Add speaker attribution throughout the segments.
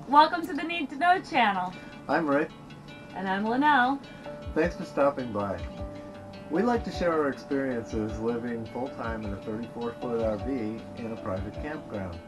Speaker 1: Welcome to the Need to Know channel.
Speaker 2: I'm Rick.
Speaker 1: And I'm Lynelle.
Speaker 2: Thanks for stopping by. We like to share our experiences living full-time in a 34-foot RV in a private campground.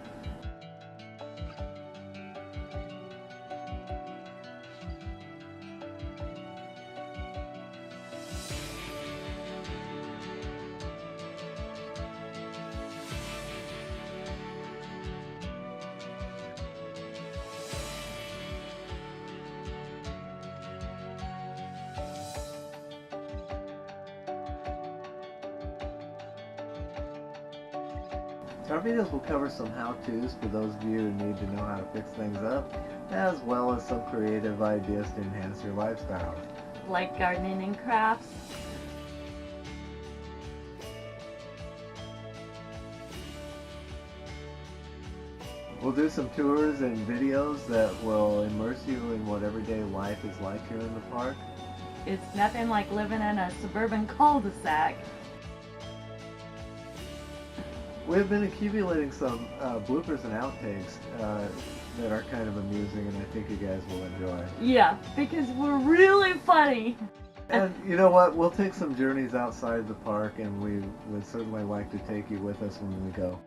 Speaker 2: Our videos will cover some how-tos for those of you who need to know how to fix things up, as well as some creative ideas to enhance your lifestyle.
Speaker 1: Like gardening and crafts.
Speaker 2: We'll do some tours and videos that will immerse you in what everyday life is like here in the park.
Speaker 1: It's nothing like living in a suburban cul-de-sac.
Speaker 2: We've been accumulating some bloopers and outtakes that are kind of amusing, and I think you guys will enjoy.
Speaker 1: Yeah, because we're really funny.
Speaker 2: And you know what? We'll take some journeys outside the park, and we would certainly like to take you with us when we go.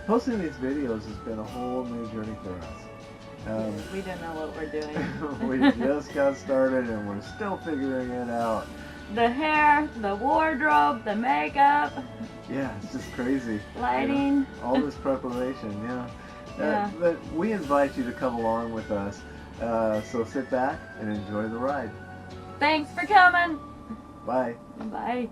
Speaker 2: Posting these videos has been a whole new journey for us.
Speaker 1: We don't know what we're doing.
Speaker 2: We just got started and we're still figuring it out.
Speaker 1: The hair, the wardrobe, the makeup.
Speaker 2: Yeah, it's just crazy.
Speaker 1: Lighting.
Speaker 2: You know, all this preparation, yeah.
Speaker 1: Yeah.
Speaker 2: But we invite you to come along with us. So sit back and enjoy the ride.
Speaker 1: Thanks for coming.
Speaker 2: Bye.
Speaker 1: Bye.